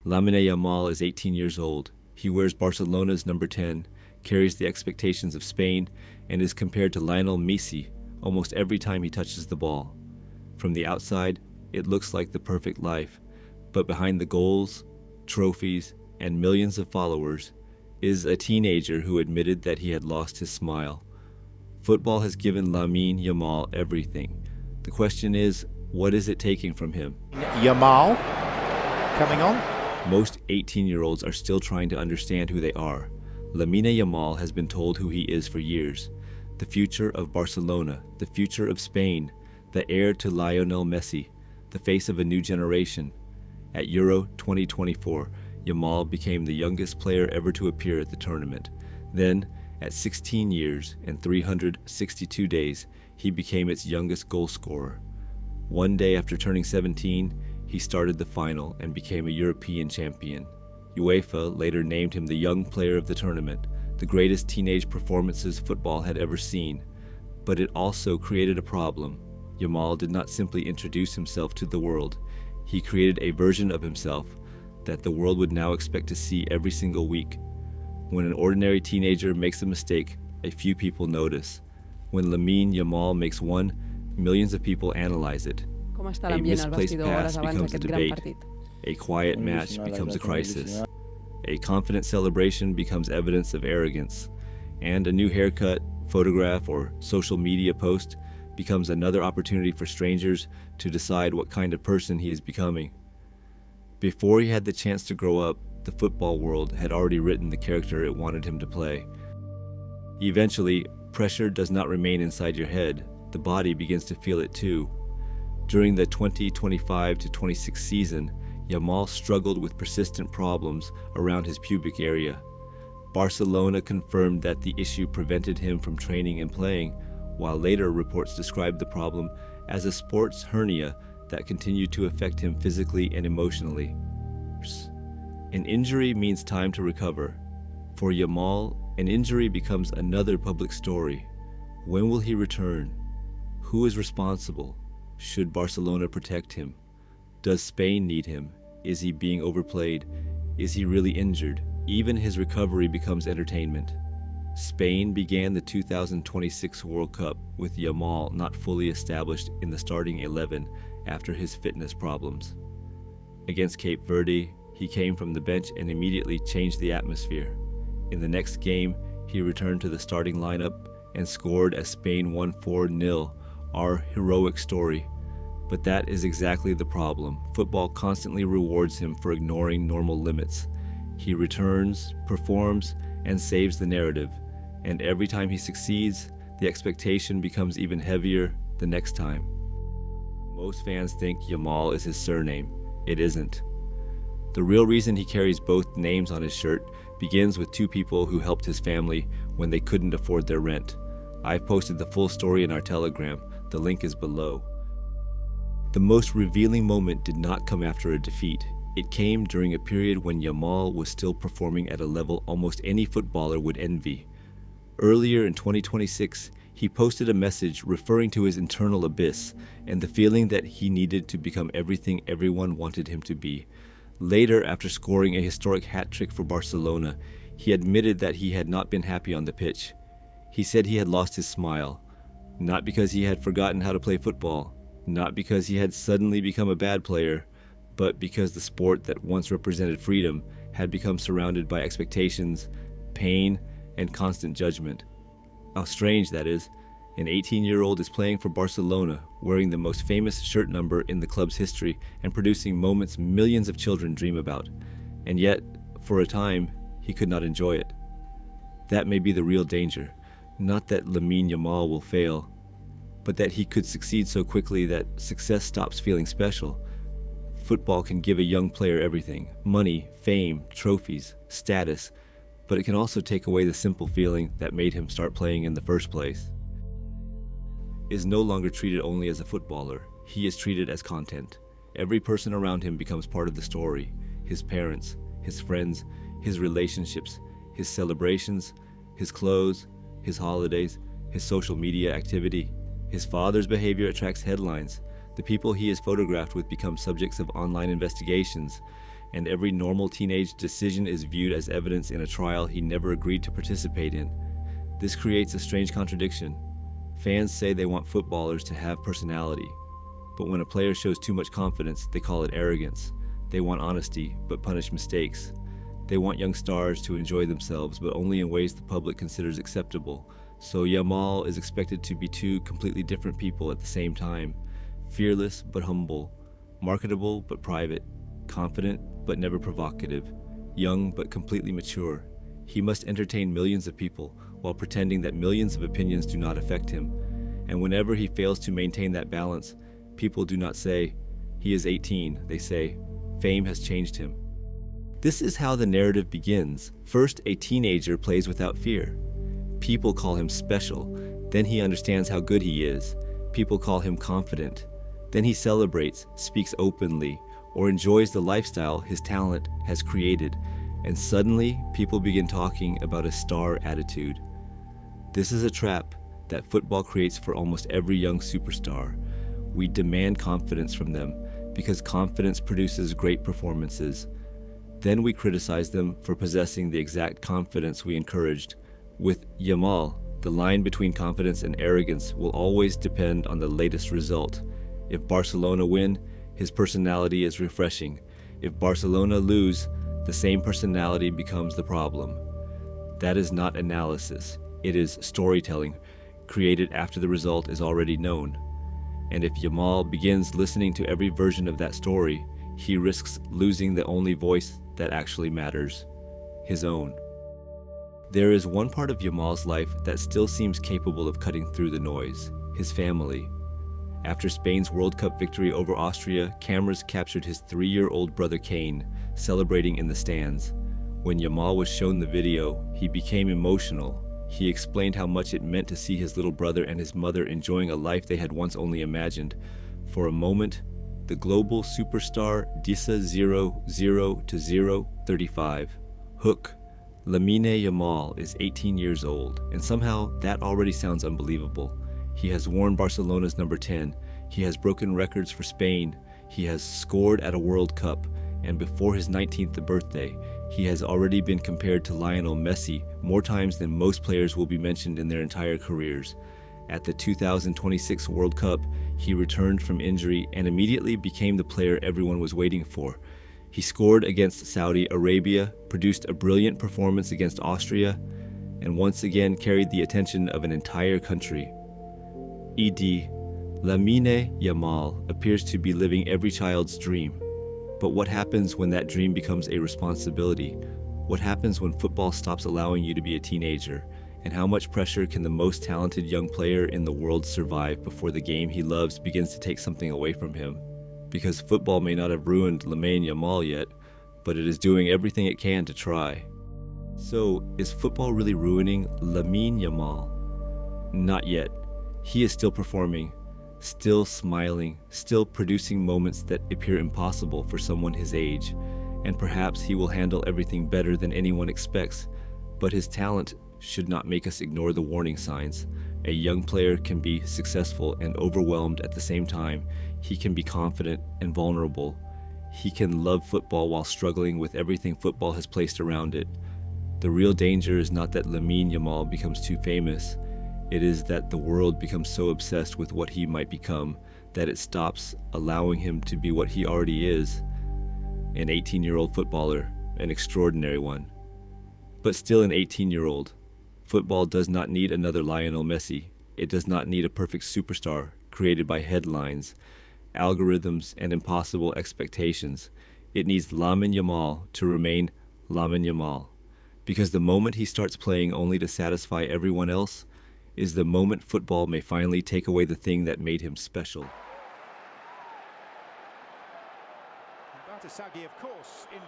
Lamine Yamal is 18 years old. He wears Barcelona's number 10, carries the expectations of Spain, and is compared to Lionel Messi almost every time he touches the ball. From the outside, it looks like the perfect life, but behind the goals, trophies, and millions of followers is a teenager who admitted that he had lost his smile. Football has given Lamine Yamal everything. The question is, what is it taking from him? Yamal coming on. Most 18-year-olds are still trying to understand who they are. Lamine Yamal has been told who he is for years. The future of Barcelona, the future of Spain, the heir to Lionel Messi, the face of a new generation. At Euro 2024, Yamal became the youngest player ever to appear at the tournament. Then, at 16 years and 362 days, he became its youngest goal scorer. One day after turning 17, he started the final and became a European champion. UEFA later named him the young player of the tournament, the greatest teenage performances football had ever seen. But it also created a problem. Yamal did not simply introduce himself to the world. He created a version of himself that the world would now expect to see every single week. When an ordinary teenager makes a mistake, a few people notice. When Lamine Yamal makes one, millions of people analyze it. A misplaced pass becomes a debate. A quiet match becomes a crisis. A confident celebration becomes evidence of arrogance. And a new haircut, photograph, or social media post becomes another opportunity for strangers to decide what kind of person he is becoming. Before he had the chance to grow up, the football world had already written the character it wanted him to play. Eventually, pressure does not remain inside your head. The body begins to feel it too. During the 2025-26 season, Yamal struggled with persistent problems around his pubic area. Barcelona confirmed that the issue prevented him from training and playing, while later reports described the problem as a sports hernia that continued to affect him physically and emotionally. An injury means time to recover. For Yamal, an injury becomes another public story. When will he return? Who is responsible? Should Barcelona protect him? Does Spain need him? Is he being overplayed? Is he really injured? Even his recovery becomes entertainment. Spain began the 2026 World Cup with Yamal not fully established in the starting 11 after his fitness problems. Against Cape Verde, he came from the bench and immediately changed the atmosphere. In the next game, he returned to the starting lineup and scored as Spain won 4-0, our heroic story. But that is exactly the problem. Football constantly rewards him for ignoring normal limits. He returns, performs, and saves the narrative. And every time he succeeds, the expectation becomes even heavier the next time. Most fans think Yamal is his surname. It isn't. The real reason he carries both names on his shirt begins with two people who helped his family when they couldn't afford their rent. I've posted the full story in our Telegram. The link is below. The most revealing moment did not come after a defeat. It came during a period when Yamal was still performing at a level almost any footballer would envy. Earlier in 2026, he posted a message referring to his internal abyss and the feeling that he needed to become everything everyone wanted him to be. Later, after scoring a historic hat-trick for Barcelona, he admitted that he had not been happy on the pitch. He said he had lost his smile, not because he had forgotten how to play football, not because he had suddenly become a bad player, but because the sport that once represented freedom had become surrounded by expectations, pain, and constant judgment. How strange that is. An 18-year-old is playing for Barcelona, wearing the most famous shirt number in the club's history and producing moments millions of children dream about. And yet, for a time, he could not enjoy it. That may be the real danger. Not that Lamine Yamal will fail, but that he could succeed so quickly that success stops feeling special. Football can give a young player everything: money, fame, trophies, status, but it can also take away the simple feeling that made him start playing in the first place. Is no longer treated only as a footballer. He is treated as content. Every person around him becomes part of the story. His parents, his friends, his relationships, his celebrations, his clothes, his holidays, his social media activity. His father's behavior attracts headlines. The people he is photographed with become subjects of online investigations. and every normal teenage decision is viewed as evidence in a trial he never agreed to participate in. This creates a strange contradiction. Fans say they want footballers to have personality, but when a player shows too much confidence, they call it arrogance. They want honesty, but punish mistakes. They want young stars to enjoy themselves, but only in ways the public considers acceptable. So Yamal is expected to be two completely different people at the same time. Fearless but humble, marketable but private, confident but never provocative, young but completely mature. He must entertain millions of people while pretending that millions of opinions do not affect him. And whenever he fails to maintain that balance, people do not say, "He is 18," they say, "Fame has changed him." This is how the narrative begins. First, a teenager plays without fear. People call him special. Then he understands how good he is. People call him confident. Then he celebrates, speaks openly, or enjoys the lifestyle his talent has created. And suddenly, people begin talking about a star attitude. This is a trap that football creates for almost every young superstar. We demand confidence from them because confidence produces great performances. Then we criticize them for possessing the exact confidence we encouraged. With Yamal, the line between confidence and arrogance will always depend on the latest result. If Barcelona win, his personality is refreshing. If Barcelona lose, the same personality becomes the problem. That is not analysis. It is storytelling, created after the result is already known. And if Yamal begins listening to every version of that story, he risks losing the only voice that actually matters, his own. There is one part of Yamal's life that still seems capable of cutting through the noise, his family. After Spain's World Cup victory over Austria, cameras captured his 3-year-old brother Kane celebrating in the stands. When Yamal was shown the video, he became emotional. He explained how much it meant to see his little brother and his mother enjoying a life they had once only imagined. For a moment, the global superstar Disa 0-0-0-35. Hook. Lamine Yamal is 18 years old, and somehow that already sounds unbelievable. He has worn Barcelona's number 10. He has broken records for Spain. He has scored at a World Cup, and before his 19th birthday, he has already been compared to Lionel Messi more times than most players will be mentioned in their entire careers. At the 2026 World Cup, he returned from injury and immediately became the player everyone was waiting for. He scored against Saudi Arabia, produced a brilliant performance against Austria, and once again carried the attention of an entire country. Lamine Yamal appears to be living every child's dream. But what happens when that dream becomes a responsibility? What happens when football stops allowing you to be a teenager? And how much pressure can the most talented young player in the world survive before the game he loves begins to take something away from him? Because football may not have ruined Lamine Yamal yet, but it is doing everything it can to try. So, is football really ruining Lamine Yamal? Not yet. He is still performing, still smiling, still producing moments that appear impossible for someone his age, and perhaps he will handle everything better than anyone expects, but his talent should not make us ignore the warning signs. A young player can be successful and overwhelmed at the same time. He can be confident and vulnerable. He can love football while struggling with everything football has placed around it. The real danger is not that Lamine Yamal becomes too famous. It is that the world becomes so obsessed with what he might become that it stops allowing him to be what he already is, an 18-year-old footballer, an extraordinary one. But still an 18-year-old. Football does not need another Lionel Messi. It does not need a perfect superstar created by headlines, algorithms, and impossible expectations. It needs Lamine Yamal to remain Lamine Yamal. Because the moment he starts playing only to satisfy everyone else is the moment football may finally take away the thing that made him special. Of course, involved in